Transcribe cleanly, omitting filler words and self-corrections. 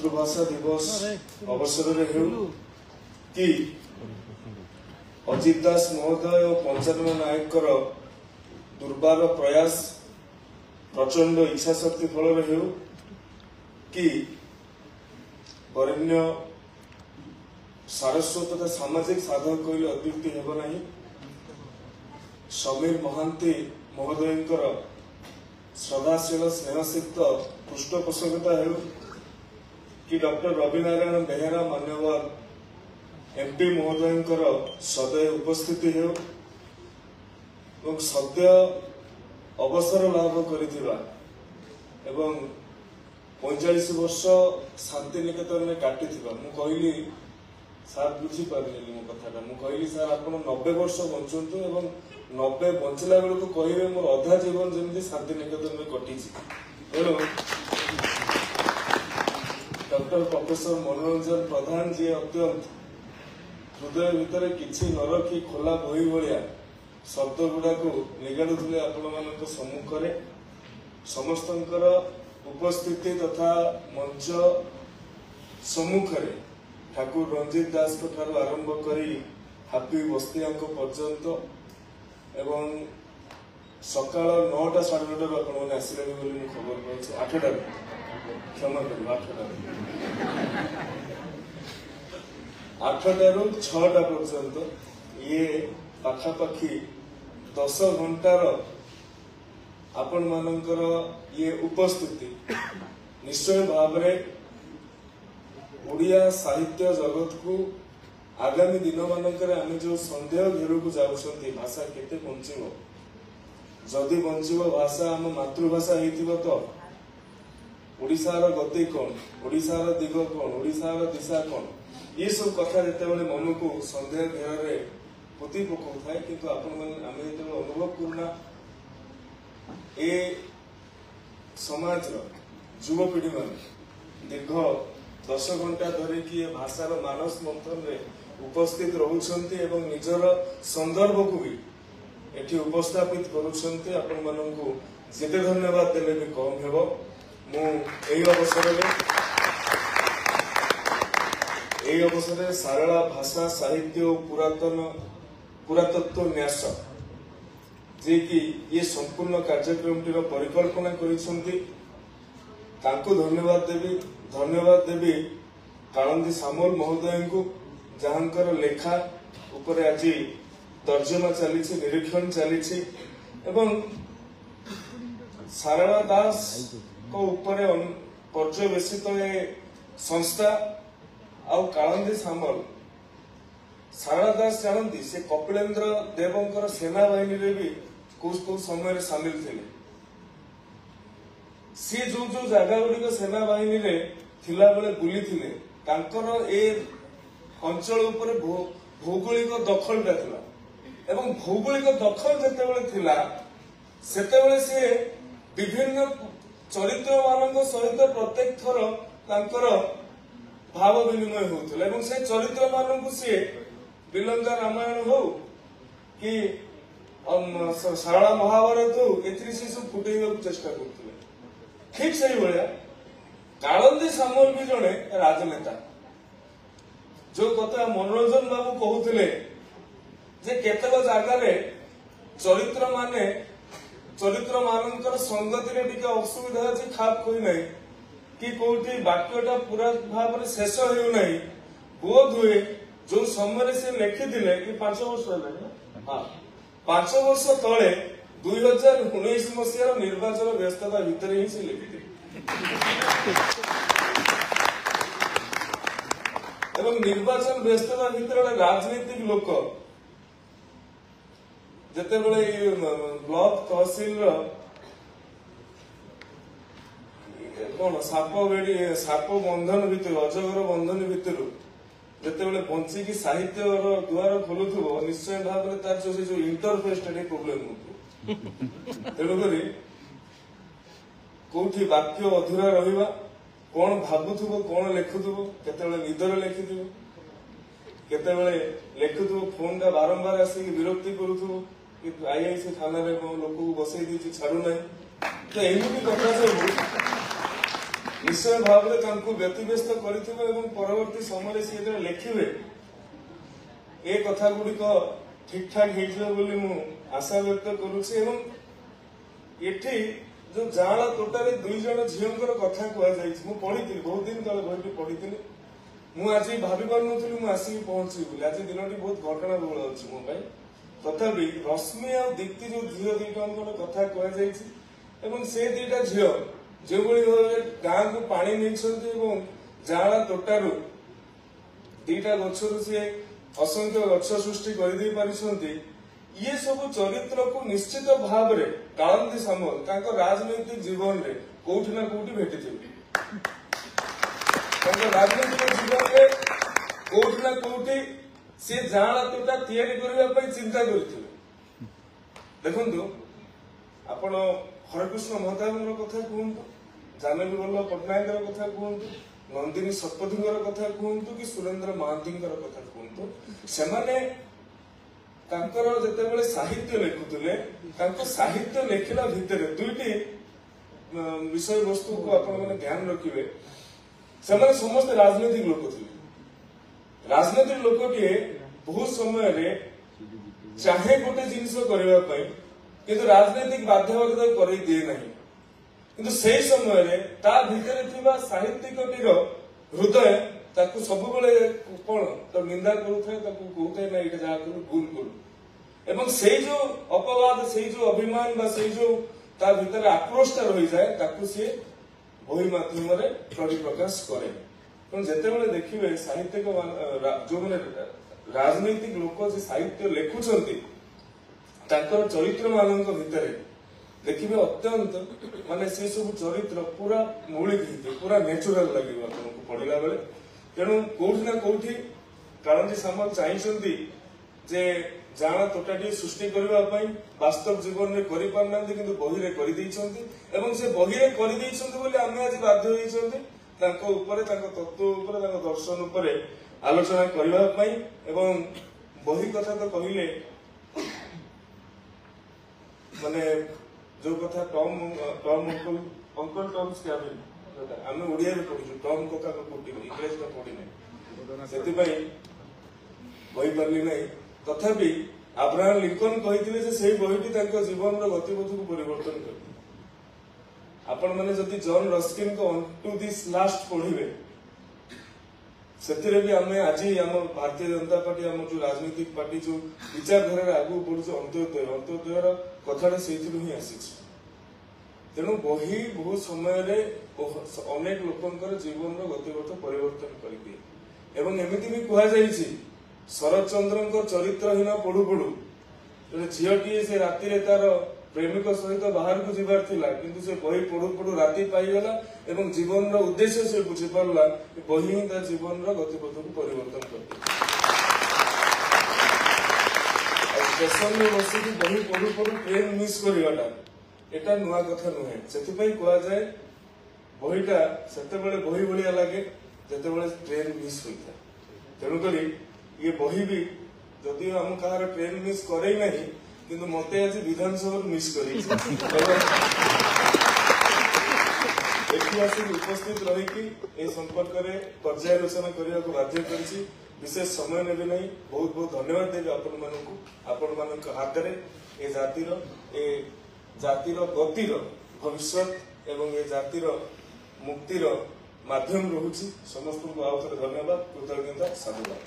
मातृभाषा दिवस अवसर कि अजित दास महोदय और पंचानन नायक दुर्बार प्रयास प्रचंड इच्छा शक्ति फल कि वरेण्य सारस्वत तथा सामाजिक साधक कहले अत्युक्ति हेब नहीं समीर महांती महोदय श्रद्धाशील स्नेहसिक्त पृष्ठपोषकता हो कि डॉक्टर रवि नारायण बेहेरा मान्यवर एमपी महोदय सदैव उपस्थिति हो सद्य अवसर लाभ कर 45 वर्ष शांति निकेतन में काटी कहली सार बुझी पारे मो कथा कहली सार आप 90 वर्ष बंचु एवं 90 बंचला बेलू कहे मोर अधा जीवन जमी शांति निकेतन में कटी तेणु डॉक्टर प्रोफेसर मनोरंजन प्रधान जी अत्यंत हृदय भितर किसी न रखी खोला बही भाया शब्द गुड़ा निगाड़ुले आपण सम्मुख में समस्त उपस्थिति तथा मंच सम्मुख में ठाकुर रंजित दास आरंभ करी हापी बस्तिया पर्यंत एवं सकाल 9टा 9:30 आप आसले खबर पाई 8टा क्षमा कर 8टारू 6टा पर्यंत ये पाखापाखि 10 घंटार आपण मानकर ये उपस्थिति निश्चय भाव ओडिया साहित्य जगत को आगामी दिन मानकर आम जो संदेह घेर को जाऊँ भाषा केते बंचब जदि बंचब भाषा आम मातृभाषा हो ओडिशार गति कौन ओडिशार दिग कौन ओडिशार दिशा कौन ये सब कथा जिते मन को संदेह घेर पोती पकाऊ थाए कि आम जो अनुभव करना ए समाज युवपीढ़ी मान दीर्घ 10 घंटा धरिकी भाषार मानस मंथन में उपस्थित रोचंती एवं निजर संदर्भ को भी एठी उपस्थापित करुछंती आपण माननकु जेते धन्यवाद देले भी कम हेबो मु एई अवसर में सारला भाषा साहित्य और पुरातत्व न्यास जे कि ये संपूर्ण कार्यक्रम टीर परिकल्पना करिसंती तांको धन्यवाद देवी कालंदी सामल महोदय को जहांकर लेखा ऊपर आज तर्जमा चली निरीक्षण चली एवं सारला दास को ऊपर पर्यवेसित संस्था आउ कालंदी सामल सारला दास जानती से कपिलेन्द्र देवंकर सेना बाहिनी रे भी कुछ समय सामिल थे सी जो जगह गुड़िक सेना बाहिनी रे थिला बेले बुली थिले तांकर ए अंचल उपर भौगोलिक दखलटा थिला एवं भौगोलिक दखल जेतेबेले थिला सेतेबेले से विभिन्न चरित्र मानक सहित प्रत्येक थर तांकर भाव विनिमय होउथिला एवं से चरित्र मानक से बिलंगा रामायण हो कि सारला महाभारत हो एथि से सब फुटेइबा चेष्टा करथिले ठीक से भाया कालंदी सामल भी जड़े राजनेता जो कथा मनोरंजन बाबू कहते केतक जगार चरित्र मानकर संगति टिके असुविधा अच्छी खाप कोई ना कि कौटी वाक्यटा पूरा भाव में शेष होना बोध हुए जो समय से लिखिले कि 5 वर्ष हाँ 5 वर्ष तले 2019 मसीह निर्वाचन व्यस्तता भितर ही से लिखिले एवं निर्वाचन व्यस्तता भितर राजनीतिक लोक जिते ब्लॉक तहसील कौन साप बंधन भितर अजगर बंधन भितर जिते बंचिकी साहित्य द्वार खोलुव निश्चय भाव में तार जो इंटरफेस प्रोब्लेम हो तेणुक कौटी वाक्य अधूरा रहा कौन भावुव कौन लिखुव केत निदर लिखिथि केत लिखुव फोन टा बारंबार आसिक विरक्ति करुव कि आईआईसी थाना लोक बसई छाड़ू ना तो एमती कथा सब निश्चय भाव में व्यतिव्यस्त करवर्ती समय सी लिखे ए कथा गुड़िक ठीक ठाक हो आशा व्यक्त करुचे जो जाला तोटारे दुई जन झीर कथा कहुई पढ़ी बहुत दिन तले बही पढ़ी मुझे भावी पार्टी आसिक पहुंची आज दिन बहुत घटना बहुल अच्छी मो तथापि रश्मि आ दीप्ति जो झील दुईटा कथा कहुई से दुईटा झील जो भाव गाँ को पानी नहीं जाला तोटारू दीटा गचर सी असंख्य गछ सृष्टि कर ये सब चरित्र को निश्चित भाव में कालंदी सामल राजनैतिक जीवन में कौटी ना कौटी भेटी राजनैतिक जीवन में कौटी ना कौटी सी जाला तोटा या चिंता करते देखु आपण हरकृष्ण महताब कथा कहतु जानवी वल्लभ पट्टनायक कथा कहतु नंदिनी शतपथी कथा कहतु कि सुरेंद्र महांती कथा कहतु से जिते साहित्य लिखुले साहित्य लिखला भितर दुईटी विषय वस्तु को आपण ध्यान रखिए से समस्त राजनीतिक लोक थे राजनीतिक लोकटे बहुत समय चाहे गोटे जिनस करने किंतु राजनीतिक बाध्यबाधकता कर दिए ना किंतु से समय भितर साहित्यिकटीर हृदय ताकू सब कौन तो निंदा करुए ना ये जहाँ करू भूल करू एवं से जो अपवाद से जो अभिमान से जो ता भीतर आक्रोशटा रही जाए सी बही माध्यम परिप्रकाश करे जिते देखिए साहित्यिक जो मैंने राजनैतिक लोक जो साहित्य लिखुंट चरित्र मान भितर देखिए अत्यंत माने से सब चरित्र पूरा मौलिक पूरा नेचुरल लगे आपको पढ़ला बेले तेणु कौटी ना कौटी कालंदी सामल चाहते जे जाना तोटाटी सृष्टि करने वास्तव जीवन में कर पारना कि बही में कर से बही में आम आज बाध्य होती तत्व दर्शन उपर आलोचना करने बही कथा तो कहले माने जो कथा टॉम अंकल टॉम्स कैबिन आम ओडिया में पढ़ी टॉम कथा कोटी इंग्रेज का पढ़ी ना से बही पार्ली ना तथापि अब्राहम लिंकन कहते बहीटी जीवन गतिपथ को परिवर्तन कर आपण मैंने जदि जॉन रस्किन को ऑन टू दिस लास्ट पढ़े से भी आम आज आम भारतीय जनता पार्टी आम जो राजनीतिक पार्टी जो विचारधारा आगू बढ़ुचे अंत्योदय कथाटा से ही आसी तेणु बही बहुत समय अनेक लोकंर जीवन गतिपथ परिवर्तन कर एमती भी कहुई शरद चंद्र चरित्रहीन पढ़ु पढ़ु झीटी से राति तार प्रेमिक सहित बाहर को जीवार थिला किंतु से बही पढ़ु पढ़ु राति पाईगला एवं जीवन उद्देश्य से बुझी पारला बही ही तार जीवन गतिपथ को परिवर्तन कर स्टेशन में बसिक बही पढ़ु पढ़ु ट्रेन मिस करवाटा एटा नुआ कथा नुहे से कहुए बहीटा से बही भाया लगे जिते ट्रेन मिस होता तेणुक ये बही भी जदि हम कहार ट्रेन मिस करे नहीं किंतु मते आज विधानसभा मिस कर उपस्थित रही संपर्क में पर्यालोचना करने को बाध्य कर विशेष समय ने ना बहुत बहुत धन्यवाद देवी आपण हाथ में ए जातिर गतिर भविष्य एवं ए जातिर मुक्तिर माध्यम रहुची समस्त को आउ थे धन्यवाद कृतज्ञता साधुवाद।